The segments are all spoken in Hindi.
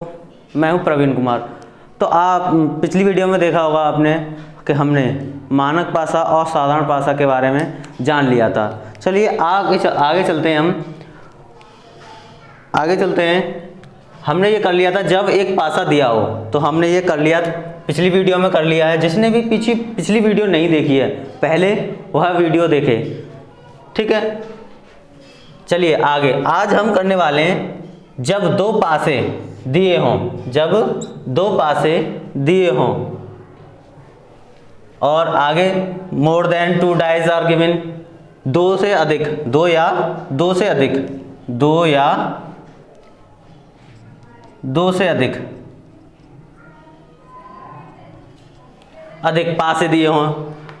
मैं हूं प्रवीण कुमार। तो आप पिछली वीडियो में देखा होगा आपने कि हमने मानक पासा और साधारण पासा के बारे में जान लिया था। चलिए आगे चलते हैं। हमने ये कर लिया था जब एक पासा दिया हो, तो हमने ये कर लिया पिछली वीडियो में कर लिया है। जिसने भी पिछली वीडियो नहीं देखी है पहले वह वीडियो देखे, ठीक है। चलिए आगे, आज हम करने वाले हैं जब दो पासे दिए हों, और आगे more than 2 dice are given, दो से अधिक, दो या दो से अधिक पासे दिए हों।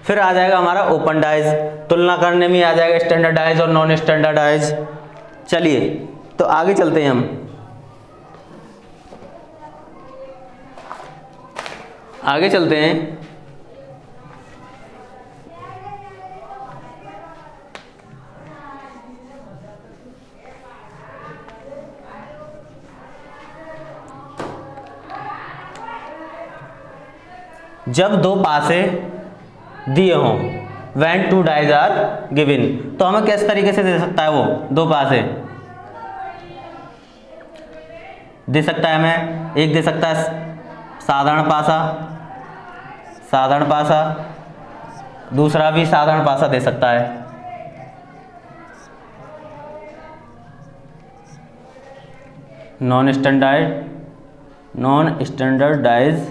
फिर आ जाएगा हमारा ओपन डाइज, तुलना करने में आ जाएगा स्टैंडर्ड डाइज और नॉन स्टैंडर्ड डाइज। चलिए तो आगे चलते हैं हम। जब दो पासे दिए हों, when 2 डाइज आर गिवन, तो हमें किस तरीके से दे सकता है वो दो पासे दे सकता है। हमें एक दे सकता है साधारण पासा, दूसरा भी साधारण पासा दे सकता है। नॉन स्टैंडर्ड डाइज,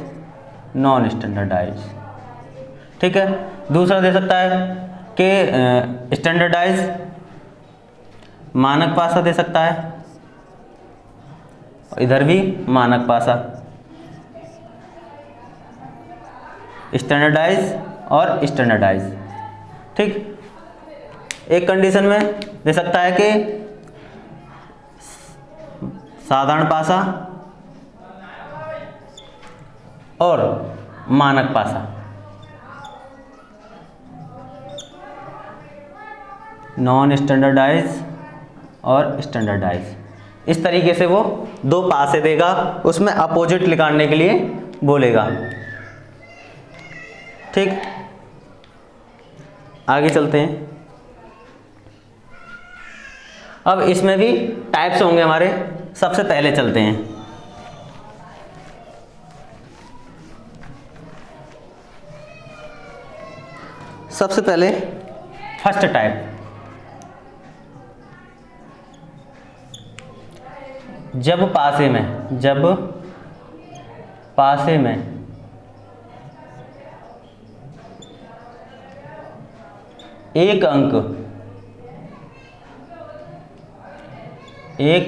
ठीक है। दूसरा दे सकता है कि स्टैंडर्डाइज मानक पासा दे सकता है, इधर भी मानक पासा, स्टैंडर्डाइज और स्टैंडर्डाइज, ठीक। एक कंडीशन में दे सकता है कि साधारण पासा और मानक पासा, नॉन स्टैंडर्डाइज और स्टैंडर्डाइज। इस तरीके से वो दो पासे देगा, उसमें अपोजिट निकालने के लिए बोलेगा, ठीक। आगे चलते हैं। अब इसमें भी टाइप्स होंगे हमारे। सबसे पहले चलते हैं, सबसे पहले फर्स्ट टाइप, जब पासे में एक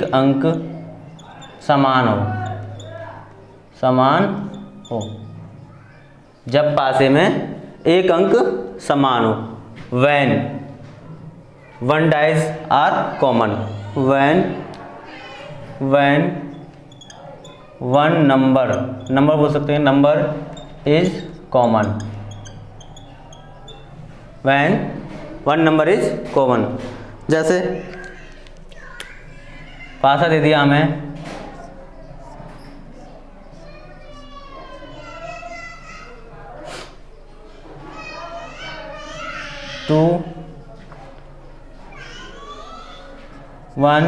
अंक समान हो, जब पासे में एक अंक समान हो, when 1 dice are common, when one number बोल सकते हैं, number is common, when one number is common. जैसे पासा दे दिया हमें 2 1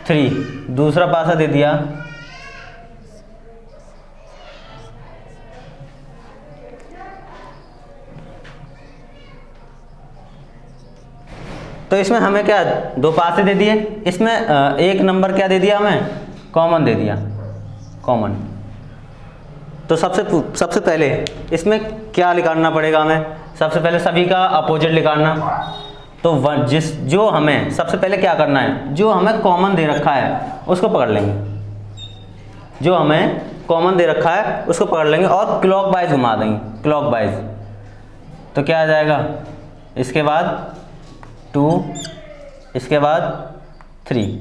3, दूसरा पासा दे दिया 'तो इसमें हमें क्या दो पासे दे दिए, इसमें एक नंबर क्या दे दिया हमें, कॉमन दे दिया, कॉमन। तो सबसे पहले इसमें क्या निकालना पड़ेगा हमें, सबसे पहले सभी का अपोजिट निकालना। तो जो हमें सबसे पहले क्या करना है, जो हमें कॉमन दे रखा है उसको पकड़ लेंगे, जो हमें कॉमन दे रखा है उसको पकड़ लेंगे और क्लॉकवाइज घुमा देंगे, क्लॉकवाइज। तो क्या आ जाएगा, इसके बाद 2, इसके बाद 3,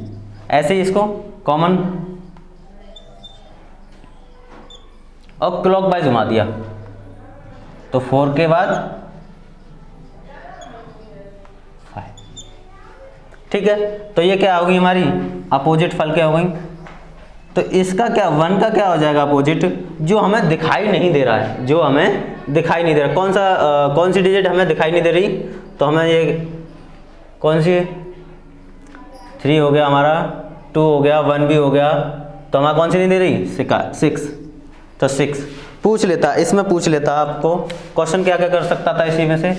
ऐसे ही इसको कॉमन और क्लॉकवाइज घुमा दिया। तो 4 के बाद 5, ठीक है। तो ये क्या होगी हमारी अपोजिट फल क्या हो गई, तो इसका क्या 1 का क्या हो जाएगा अपोजिट, जो हमें दिखाई नहीं दे रहा है, जो हमें दिखाई नहीं दे रहा। कौन सी डिजिट हमें दिखाई नहीं दे रही, तो हमें ये कौन सी 3 हो गया हमारा, 2 हो गया, 1 भी हो गया, तो हमारा कौन सी नहीं दे रही 6। तो 6 पूछ लेता, इसमें पूछ लेता आपको क्वेश्चन क्या क्या कर सकता था इसी में से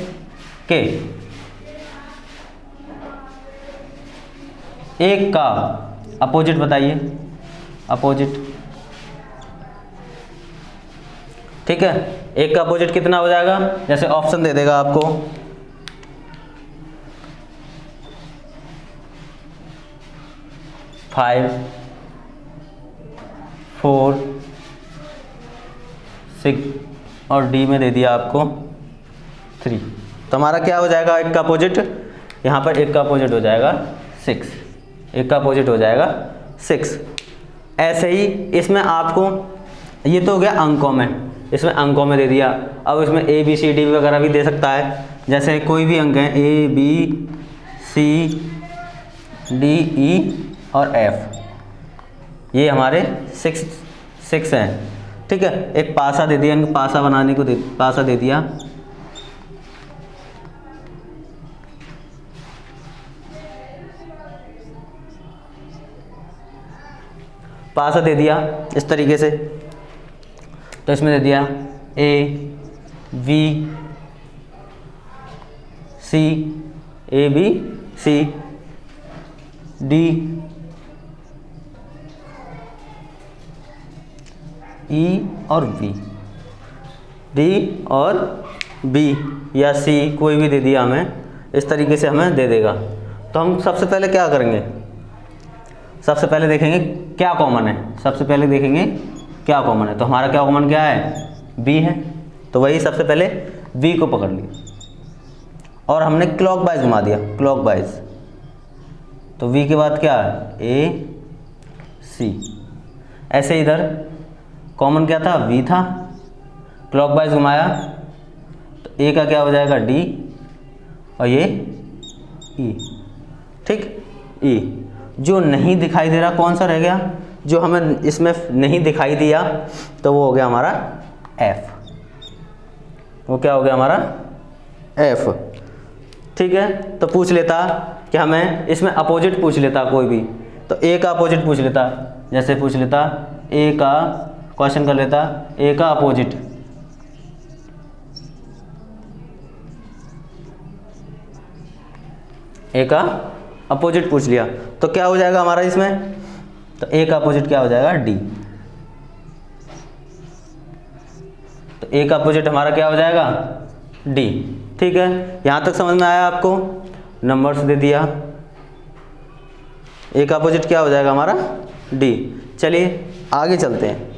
के 1 का अपोजिट बताइए, अपोजिट। ठीक है, 1 का अपोजिट कितना हो जाएगा, जैसे ऑप्शन दे देगा आपको 5, 4, 6 और डी में दे दिया आपको 3। तो हमारा क्या हो जाएगा 1 का अपोजिट, यहाँ पर 1 का अपोजिट हो जाएगा 6, 1 का अपोजिट हो जाएगा 6। ऐसे ही इसमें आपको, ये तो हो गया अंकों में, इसमें अंकों में दे दिया। अब इसमें ए बी सी डी वगैरह भी दे सकता है, जैसे कोई भी अंक है ए बी सी डी ई और एफ, ये हमारे 6 हैं। ठीक है, एक पासा दे दिया, इनको पासा बनाने को पासा दे दिया। पासा दे दिया इस तरीके से, तो इसमें दे दिया A B C, A B C D E और बी, डी और बी या सी कोई भी दे दिया हमें, इस तरीके से हमें दे देगा। तो हम सबसे पहले क्या करेंगे, सबसे पहले देखेंगे क्या कॉमन है, सबसे पहले देखेंगे क्या कॉमन है। तो हमारा क्या कॉमन क्या है, बी है, तो वही सबसे पहले बी को पकड़ लिया और हमने क्लॉकवाइज घुमा दिया, क्लॉकवाइज। तो वी के बाद क्या है ए सी, ऐसे इधर कॉमन क्या था, वी था, क्लॉकवाइज घुमाया तो ए का क्या हो जाएगा डी और ये ई। ठीक, ई जो नहीं दिखाई दे रहा कौन सा रह गया, जो हमें इसमें नहीं दिखाई दिया, तो वो हो गया हमारा एफ, वो क्या हो गया हमारा एफ। ठीक है, तो पूछ लेता कि हमें इसमें अपोजिट पूछ लेता कोई भी, तो ए का अपोजिट पूछ लेता, जैसे पूछ लेता ए का, क्वेश्चन कर लेता ए का अपोजिट, ए का अपोजिट पूछ लिया, तो क्या हो जाएगा हमारा इसमें, तो ए का अपोजिट क्या हो जाएगा डी। तो ए का अपोजिट हमारा क्या हो जाएगा डी। ठीक है, यहाँ तक समझ में आया आपको, नंबर्स दे दिया, ए का अपोजिट क्या हो जाएगा हमारा डी। चलिए आगे चलते हैं।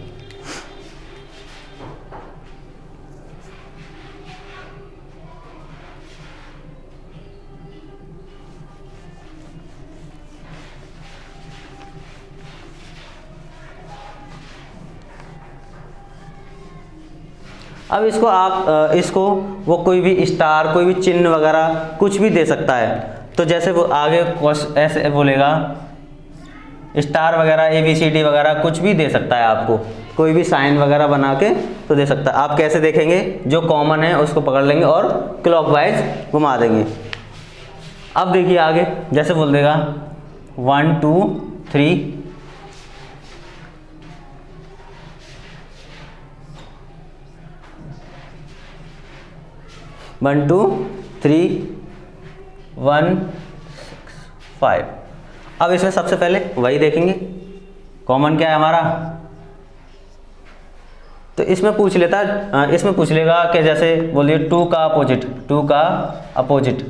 अब इसको आप इसको वो कोई भी स्टार, कोई भी चिन्ह वगैरह कुछ भी दे सकता है। तो जैसे वो आगे ऐसे बोलेगा स्टार वगैरह ए बी सी डी वगैरह कुछ भी दे सकता है, आपको कोई भी साइन वगैरह बना के तो दे सकता है। आप कैसे देखेंगे, जो कॉमन है उसको पकड़ लेंगे और क्लॉकवाइज घुमा देंगे। अब देखिए आगे, जैसे बोल देगा 1 2 3 1 2 3 1 6 5। अब इसमें सबसे पहले वही देखेंगे कॉमन क्या है हमारा, तो इसमें पूछ लेता, इसमें पूछ लेगा कि जैसे बोलिए 2 का अपोजिट, 2 का अपोजिट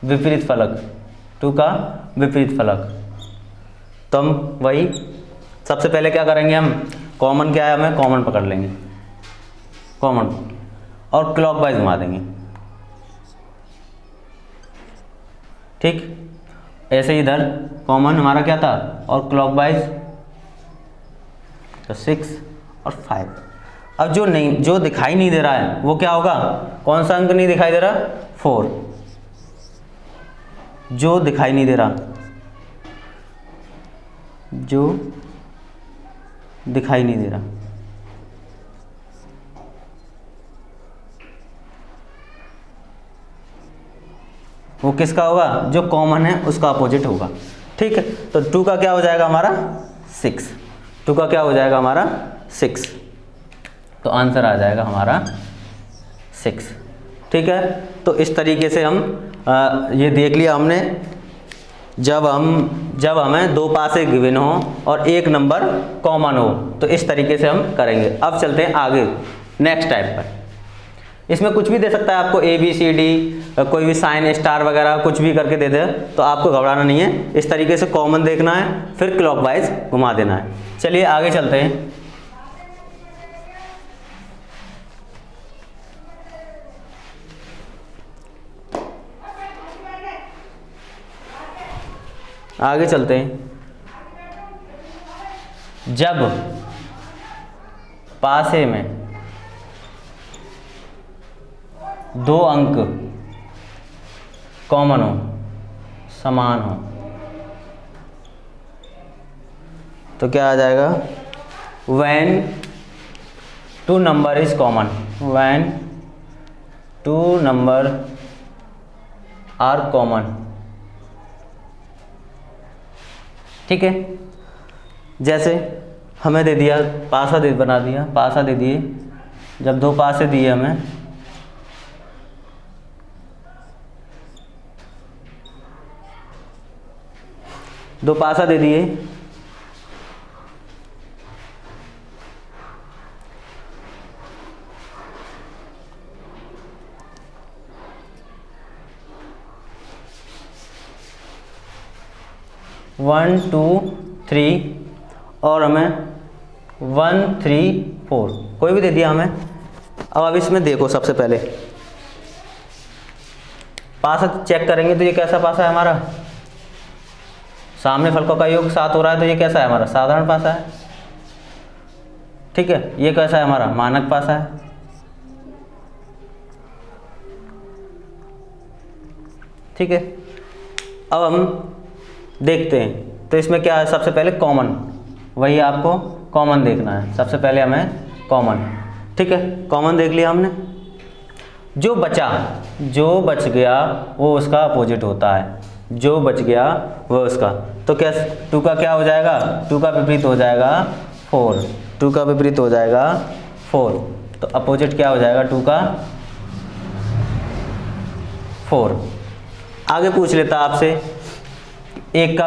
विपरीत फलक, 2 का विपरीत फलक। तो हम वही सबसे पहले क्या करेंगे, हम कॉमन क्या है हमें कॉमन पकड़ लेंगे, कॉमन, और क्लॉकवाइज घुमा देंगे। ठीक, ऐसे इधर कॉमन हमारा क्या था और क्लॉकवाइज, तो 6 और 5। अब जो दिखाई नहीं दे रहा है वो क्या होगा, कौन सा अंक नहीं दिखाई दे रहा, 4, जो दिखाई नहीं दे रहा। जो दिखाई नहीं दे रहा, वो किसका होगा? जो कॉमन है उसका अपोजिट होगा। ठीक है, तो 2 का क्या हो जाएगा हमारा 6, 2 का क्या हो जाएगा हमारा 6, तो आंसर आ जाएगा हमारा 6। ठीक है, तो इस तरीके से हम ये देख लिया हमने, जब हमें 2 पासे गिवन हो और एक नंबर कॉमन हो तो इस तरीके से हम करेंगे। अब चलते हैं आगे नेक्स्ट टाइप पर। इसमें कुछ भी दे सकता है आपको, ABCD, कोई भी साइन स्टार वगैरह कुछ भी करके दे दे, तो आपको घबराना नहीं है। इस तरीके से कॉमन देखना है, फिर क्लॉकवाइज घुमा देना है। चलिए आगे चलते हैं। आगे चलते हैं। जब पासे में 2 अंक कॉमन हो, समान हो, तो क्या आ जाएगा? when 2 number is common, when 2 number are common। ठीक है, जैसे हमें दे दिया पासा बना दिया, पासा दे दिए, जब 2 पासे दिए हमें, दो पासा दे दिए, वन 2 3 और हमें 1 3 4 कोई भी दे दिया हमें। अब इसमें देखो, सबसे पहले पासा चेक करेंगे तो ये कैसा पासा है हमारा? सामने फलकों का योग 7 हो रहा है, तो ये कैसा है हमारा? साधारण पासा है। ठीक है, ये कैसा है हमारा? मानक पासा है। ठीक है, अब हम देखते हैं, तो इसमें क्या है? सबसे पहले कॉमन, वही आपको कॉमन देखना है। सबसे पहले हमें कॉमन, ठीक है, कॉमन देख लिया हमने। जो बच गया वो उसका अपोजिट होता है, जो बच गया वो उसका, तो क्या 2 का क्या हो जाएगा? 2 का विपरीत हो जाएगा 4, 2 का विपरीत हो जाएगा 4, तो अपोजिट क्या हो जाएगा 2 का? 4। आगे पूछ लेता आपसे, एक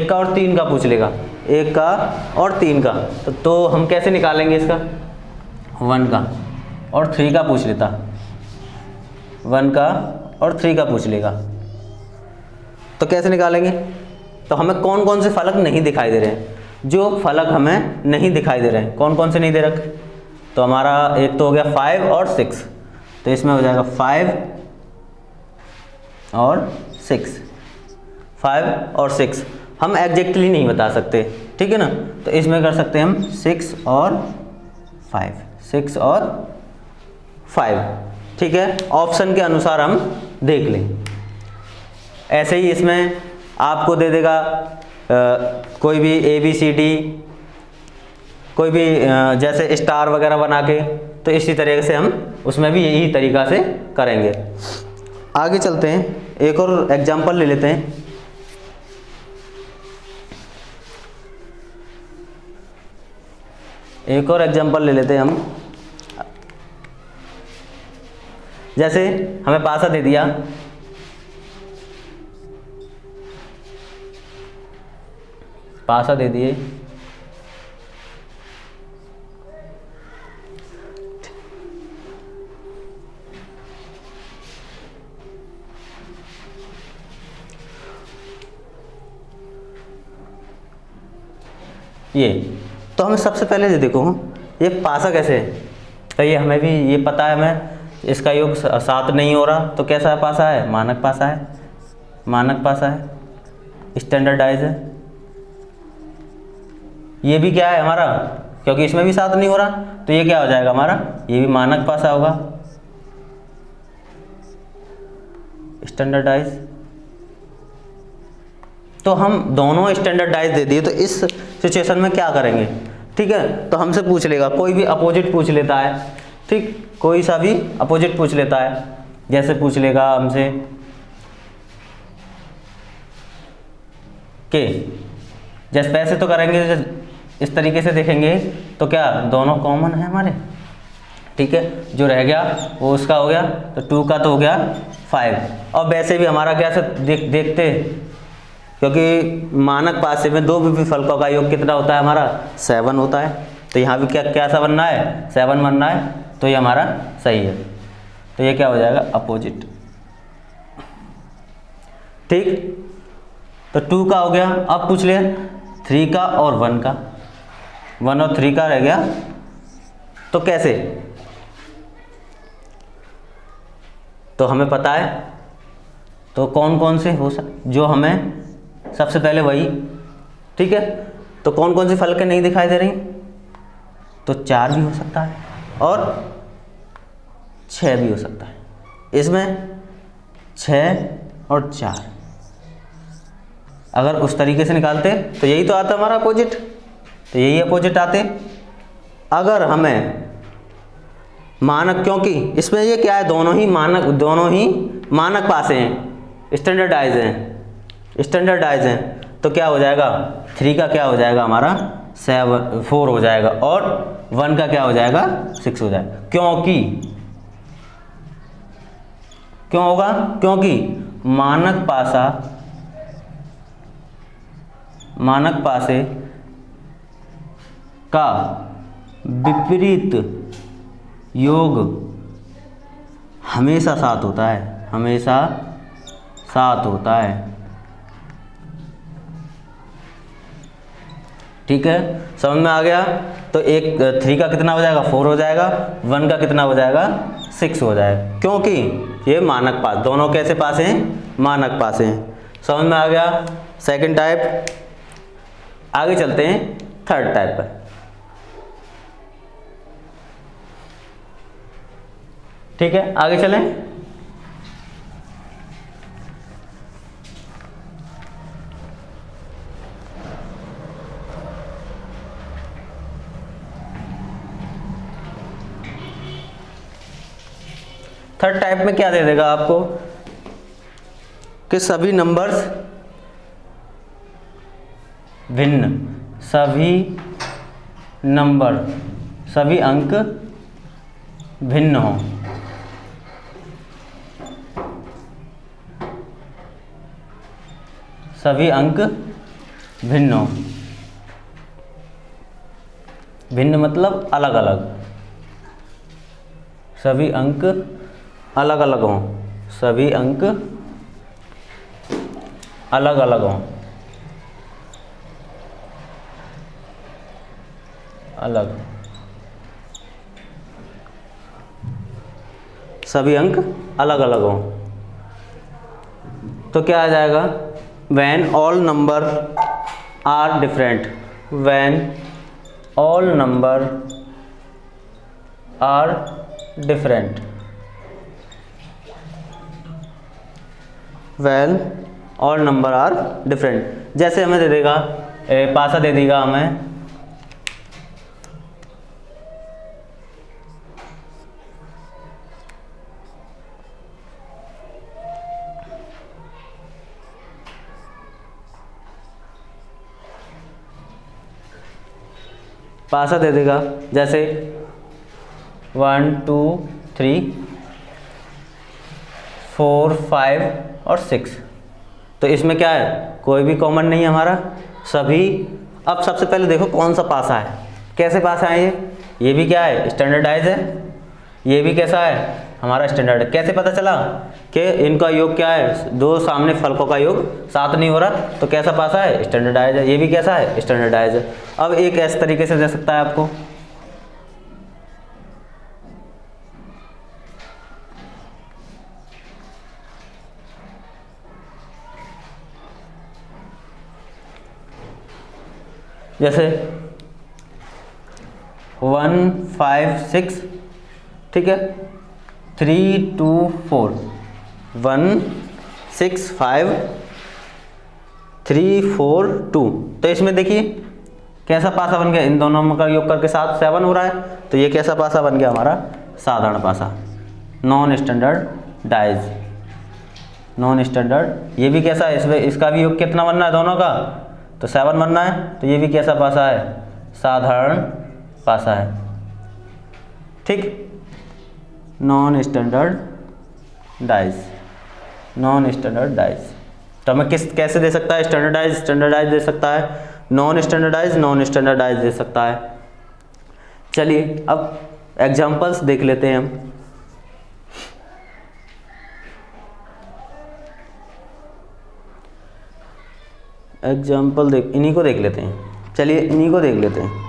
का और 3 का पूछ लेगा, 1 का और 3 का, तो हम कैसे निकालेंगे इसका? 1 का और 3 का पूछ लेता, 1 का और 3 का पूछ लेगा, तो कैसे निकालेंगे? तो हमें कौन कौन से फलक नहीं दिखाई दे रहे हैं? जो फलक हमें नहीं दिखाई दे रहे हैं, कौन कौन से नहीं दे रखे? तो हमारा एक तो हो गया 5 और 6, तो इसमें हो जाएगा 5 और 6, 5 और 6 हम एग्जैक्टली नहीं बता सकते, ठीक है ना, तो इसमें कर सकते हैं हम 6 और 5, 6 और 5, ठीक है, ऑप्शन के अनुसार हम देख लें। ऐसे ही इसमें आपको दे देगा कोई भी ABCD, कोई भी जैसे स्टार वगैरह बना के, तो इसी तरीके से हम उसमें भी यही तरीका से करेंगे। आगे चलते हैं, एक और एग्जांपल ले लेते हैं। एक और एग्जांपल ले लेते हैं हम। जैसे हमें पासा दे दिया, पासा दे दिए, ये तो हमें सबसे पहले ये देखो, ये पासा कैसे है, तो ये हमें भी ये पता है, हमें इसका योग 7 नहीं हो रहा, तो कैसा है पासा है? मानक पासा है, मानक पासा है, स्टैंडर्डाइज है। ये भी क्या है हमारा, क्योंकि इसमें भी 7 नहीं हो रहा, तो ये क्या हो जाएगा हमारा? ये भी मानक पासा होगा, स्टैंडर्डाइज। तो हम दोनों स्टैंडर्डाइज दे दिए, तो इस सिचुएशन में क्या करेंगे, ठीक है। तो हमसे पूछ लेगा, कोई भी अपोजिट पूछ लेता है, ठीक, कोई सा भी अपोजिट पूछ लेता है। जैसे पूछ लेगा हमसे के, जैसे पैसे तो करेंगे इस तरीके से देखेंगे तो क्या दोनों कॉमन है हमारे, ठीक है। जो रह गया वो उसका हो गया, तो 2 का तो हो गया 5। और वैसे भी हमारा क्या से देखते, क्योंकि मानक पासे में दो विफलकों का योग कितना होता है हमारा, 7 होता है। तो यहाँ भी क्या सा बनना है, 7 बनना है, तो ये हमारा सही है। तो ये क्या हो जाएगा, अपोजिट, ठीक। तो 2 का हो गया। अब पूछ लिया 3 का और 1 का, 1 और 3 का रह गया, तो कैसे, तो हमें पता है तो कौन कौन से हो जो हमें सबसे पहले वही, ठीक है। तो कौन कौन सी फलकें नहीं दिखाई दे रही, तो 4 भी हो सकता है और 6 भी हो सकता है। इसमें 6 और 4 अगर उस तरीके से निकालते तो यही तो आता हमारा अपोजिट, तो यही अपोजिट आते। अगर हमें मानक, क्योंकि इसमें ये क्या है, दोनों ही मानक पासे हैं, स्टैंडर्डाइज हैं, तो क्या हो जाएगा, 3 का क्या हो जाएगा हमारा 4 हो जाएगा, और 1 का क्या हो जाएगा 6 हो जाएगा। क्यों होगा, क्योंकि मानक पासे का विपरीत योग हमेशा साथ होता है, ठीक है। समझ में आ गया। तो 3 का कितना हो जाएगा, 4 हो जाएगा, 1 का कितना हो जाएगा 6 हो जाएगा, क्योंकि ये मानक पास, दोनों कैसे पास हैं, मानक पास हैं। समझ में आ गया सेकंड टाइप। आगे चलते हैं थर्ड टाइप पर। ठीक है, आगे चलें। थर्ड टाइप में क्या दे देगा आपको कि सभी नंबर्स भिन्न, सभी अंक भिन्न हों। सभी अंक भिन्न हों, भिन्न मतलब अलग अलग, सभी अंक अलग अलग हों, सभी अंक अलग अलग हों, अलग, सभी अंक अलग अलग हों। तो क्या आ जाएगा, when all number are different, when all number are different, when all number are different। जैसे हमें दे देगा पासा दे देगा हमें पासा दे देगा जैसे 1 2 3 4 5 और 6। तो इसमें क्या है, कोई भी कॉमन नहीं है हमारा, सभी। अब सबसे पहले देखो कौन सा पासा है, कैसे पासा है ये भी क्या है, स्टैंडर्डाइज है, ये भी कैसा है हमारा स्टैंडर्ड है। कैसे पता चला कि इनका योग क्या है, दो सामने फलकों का योग 7 नहीं हो रहा, तो कैसा पासा है, स्टैंडर्डाइज है। ये भी कैसा है, स्टैंडर्डाइज है। अब एक ऐसे तरीके से दे सकता है आपको, जैसे 1 5 6, ठीक है, 3 2 4, 1 6 5 3 4 2। तो इसमें देखिए कैसा पासा बन गया, इन दोनों का योग करके 7 7 हो रहा है, तो ये कैसा पासा बन गया हमारा, साधारण पासा, नॉन स्टैंडर्डाइज, नॉन स्टैंडर्ड। ये भी कैसा है, इसमें इसका भी योग कितना बनना है दोनों का, तो 7 बनना है, तो ये भी कैसा पासा है, साधारण पासा है। ठीक, नॉन स्टैंडर्डाइज, नॉन स्टैंडर्डाइज। तो हमें कैसे दे सकता है, स्टैंडर्डाइज दे सकता है, नॉन स्टैंडर्डाइज दे सकता है। चलिए अब एग्जांपल्स देख लेते हैं हम। एग्जाम्पल इन्हीं को देख लेते हैं। चलिए इन्हीं को देख लेते हैं।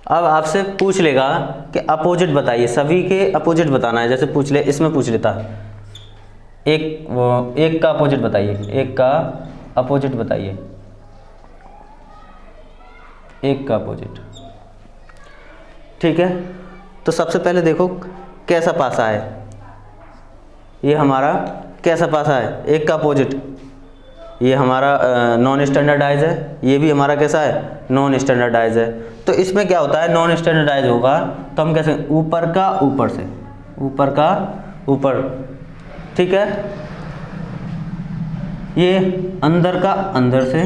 अब आपसे पूछ लेगा कि अपोजिट बताइए, सभी के अपोजिट बताना है। जैसे पूछ ले, इसमें पूछ लेता एक का अपोजिट बताइए, एक का अपोजिट बताइए, एक का अपोजिट। ठीक है, तो सबसे पहले देखो कैसा पासा है, ये हमारा कैसा पासा है, एक का अपोजिट, ये हमारा नॉन स्टैंडर्डाइज है, ये भी हमारा कैसा है, नॉन स्टैंडर्डाइज है। तो इसमें क्या होता है, नॉन स्टैंडर्डाइज होगा तो हम कैसे, ऊपर का ऊपर से, ऊपर का ऊपर। ठीक है, ये अंदर का अंदर से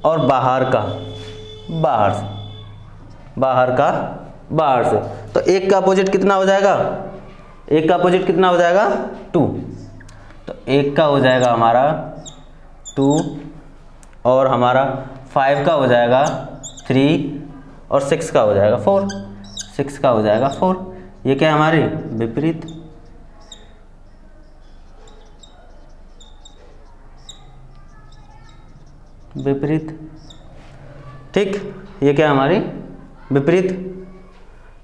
और बाहर का बाहर से, बाहर का बाहर से। तो एक का अपोजिट कितना हो जाएगा, एक का अपोजिट कितना हो जाएगा, 2। तो एक का हो जाएगा हमारा 2 और हमारा 5 का हो जाएगा 3 और 6 का हो जाएगा 4, 6 का हो जाएगा 4। ये क्या है हमारी विपरीत, विपरीत। ठीक, ये क्या है हमारी विपरीत।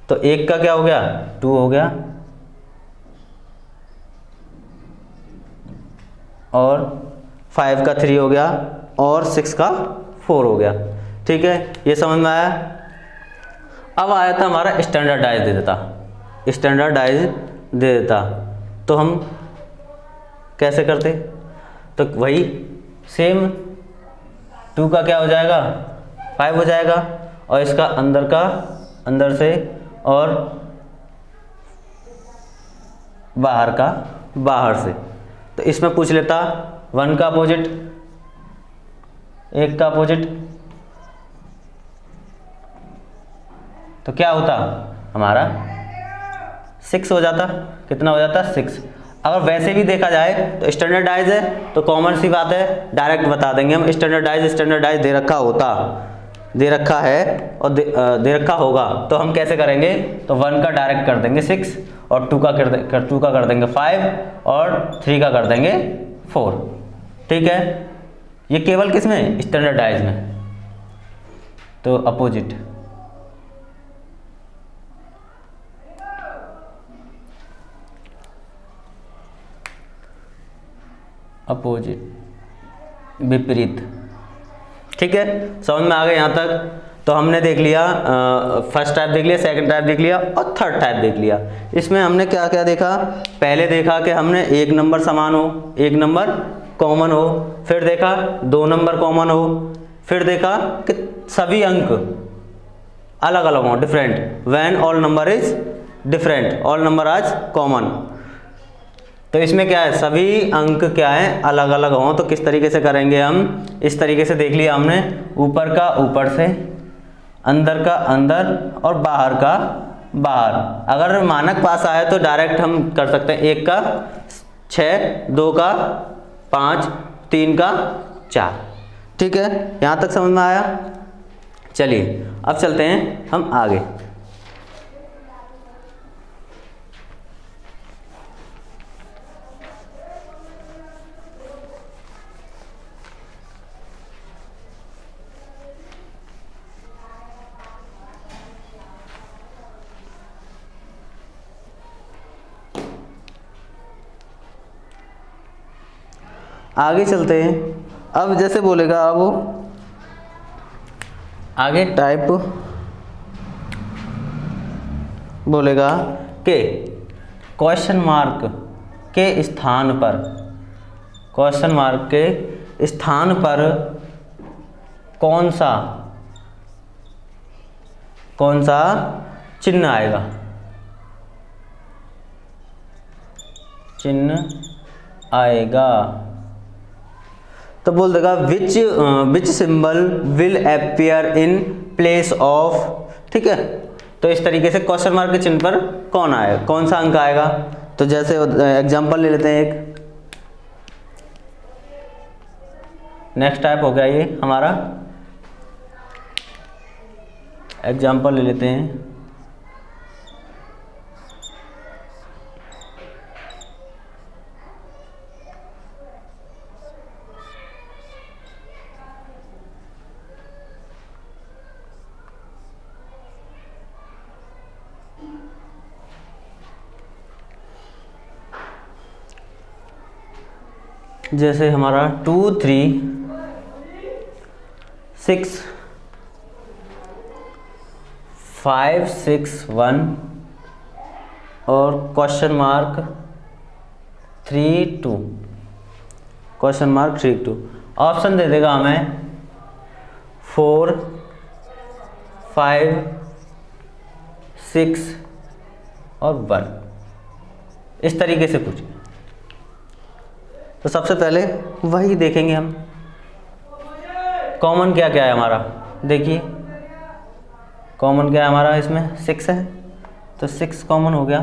तो एक का क्या हो गया, 2 हो गया और 5 का 3 हो गया और 6 का 4 हो गया। ठीक है, ये समझ में आया। अब आया था हमारा स्टैंडर्डाइज दे देता, स्टैंडर्डाइज दे देता तो हम कैसे करते, तो वही सेम 2 का क्या हो जाएगा, 5 हो जाएगा और इसका अंदर का अंदर से और बाहर का बाहर से। तो इसमें पूछ लेता 1 का अपोजिट, 1 का अपोजिट, तो क्या होता हमारा 6 हो जाता। कितना हो जाता, 6। अगर वैसे भी देखा जाए तो स्टैंडर्डाइज है तो कॉमन सी बात है, डायरेक्ट बता देंगे हम, स्टैंडर्डाइज दे रखा होता, दे रखा है और दे रखा होगा तो हम कैसे करेंगे, तो 1 का डायरेक्ट कर देंगे 6 और 2 का कर देंगे 5 और 3 का कर देंगे 4। ठीक है, ये केवल किस में, स्टैंडर्डाइज में। तो अपोजिट, अपोजिट विपरीत। ठीक है, समझ में आ गए यहाँ तक। तो हमने देख लिया फर्स्ट टाइप देख लिया, सेकंड टाइप देख लिया और थर्ड टाइप देख लिया। इसमें हमने क्या क्या देखा, पहले देखा कि हमने 1 नंबर समान हो, 1 नंबर कॉमन हो, फिर देखा 2 नंबर कॉमन हो, फिर देखा कि सभी अंक अलग अलग हों, different, when all number is different, all number आज कॉमन। तो इसमें क्या है, सभी अंक क्या है, अलग अलग हों। तो किस तरीके से करेंगे हम, इस तरीके से देख लिया हमने, ऊपर का ऊपर से, अंदर का अंदर और बाहर का बाहर। अगर मानक पास आए तो डायरेक्ट हम कर सकते हैं 1 का 6, 2 का 5, 3 का 4। ठीक है, यहाँ तक समझ में आया। चलिए अब चलते हैं हम आगे। आगे चलते हैं। अब जैसे बोलेगा, अब वो आगे टाइप बोलेगा कि क्वेश्चन मार्क के स्थान पर, क्वेश्चन मार्क के स्थान पर कौन सा चिन्ह आएगा, चिन्ह आएगा। तो बोल देगा विच symbol will appear in place of, ठीक है। तो इस तरीके से क्वेश्चन मार्क के चिन्ह पर कौन आएगा, कौन सा अंक आएगा। तो जैसे एग्जांपल ले लेते हैं एक, नेक्स्ट टाइप हो गया ये हमारा, एग्जांपल ले लेते हैं। जैसे हमारा 2 3 6 5 6 1 और question mark 3 2, question mark 3 2। Option दे देगा हमें 4 5 6 और 1, इस तरीके से पूछे। तो सबसे पहले वही देखेंगे हम, कॉमन क्या क्या है हमारा। देखिए कॉमन क्या है हमारा, इसमें 6 है, तो 6 कॉमन हो गया,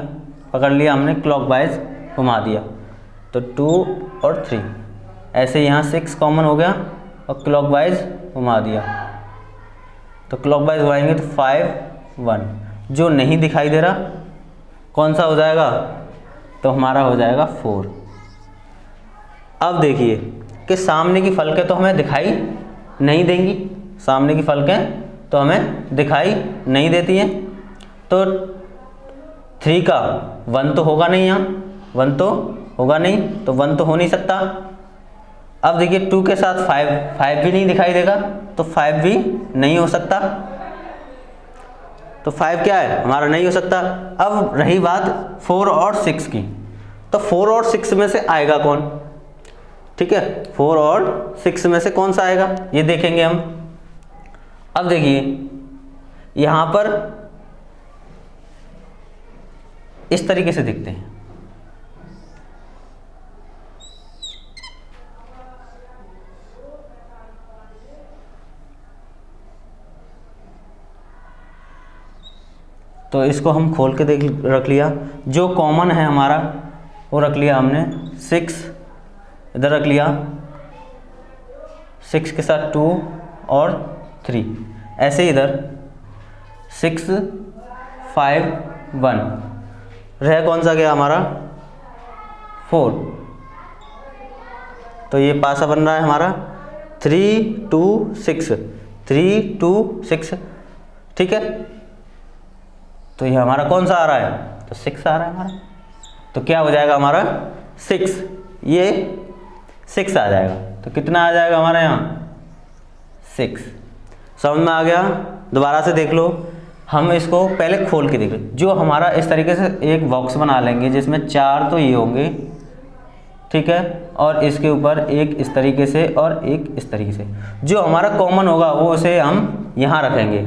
पकड़ लिया हमने, क्लॉकवाइज घुमा दिया, तो 2 और 3। ऐसे यहाँ 6 कॉमन हो गया और क्लॉकवाइज घुमा दिया, तो क्लॉकवाइज घुमाएंगे तो 5 1। जो नहीं दिखाई दे रहा कौन सा हो जाएगा, तो हमारा हो जाएगा 4। अब देखिए कि सामने की फलकें तो हमें दिखाई नहीं देंगी, सामने की फलकें तो हमें दिखाई नहीं देती हैं, तो 3 का 1 तो होगा नहीं, यहाँ 1 तो होगा नहीं, तो 1 तो हो नहीं सकता। अब देखिए 2 के साथ 5 भी नहीं दिखाई देगा, तो 5 भी नहीं हो सकता, तो 5 क्या है हमारा, नहीं हो सकता। अब रही बात 4 और 6 की, तो 4 और 6 में से आएगा कौन, ठीक है, 4 और 6 में से कौन सा आएगा ये देखेंगे हम। अब देखिए यहां पर इस तरीके से दिखते हैं, तो इसको हम खोल के रख लिया। जो कॉमन है हमारा वो रख लिया हमने, 6 इधर रख लिया, 6 के साथ 2 और 3, ऐसे इधर 6 5 1, रह कौन सा गया हमारा 4, तो ये पासा बन रहा है हमारा 3 2 6 3 2 6, ठीक है। तो ये हमारा कौन सा आ रहा है, तो 6 आ रहा है हमारा, तो क्या हो जाएगा हमारा 6, ये 6 आ जाएगा, तो कितना आ जाएगा हमारे यहाँ 6। समझ में आ गया। दोबारा से देख लो, हम इसको पहले खोल के देख लो। जो हमारा इस तरीके से एक बॉक्स बना लेंगे जिसमें 4 तो ये होंगे, ठीक है, और इसके ऊपर एक इस तरीके से और एक इस तरीके से। जो हमारा कॉमन होगा वो उसे हम यहाँ रखेंगे,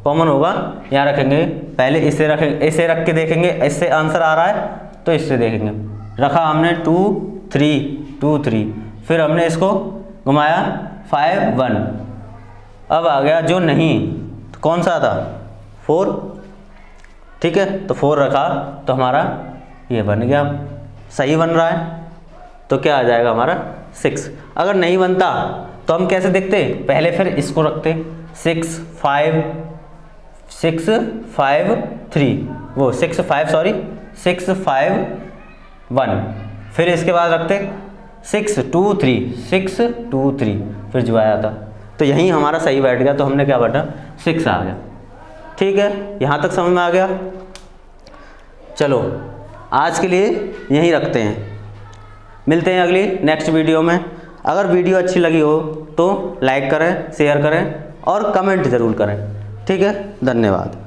कॉमन होगा यहाँ रखेंगे। पहले इसे रखेंगे, इसे रख के देखेंगे, इससे आंसर आ रहा है तो इससे देखेंगे। रखा हमने 2 3 2 3, फिर हमने इसको घुमाया 5 1, अब आ गया जो नहीं, तो कौन सा था 4, ठीक है, तो 4 रखा तो हमारा ये बन गया, सही बन रहा है, तो क्या आ जाएगा हमारा 6। अगर नहीं बनता तो हम कैसे देखते, पहले फिर इसको रखते 6 5 3, वो 6 5 सॉरी 6 5 1, फिर इसके बाद रखते 6 2 3 6 2 3, फिर जो आया था, तो यहीं हमारा सही बैठ गया, तो हमने क्या बैठा 6 आ गया। ठीक है, यहाँ तक समझ में आ गया। चलो आज के लिए यहीं रखते हैं, मिलते हैं अगली नेक्स्ट वीडियो में। अगर वीडियो अच्छी लगी हो तो लाइक करें, शेयर करें और कमेंट ज़रूर करें। ठीक है, धन्यवाद।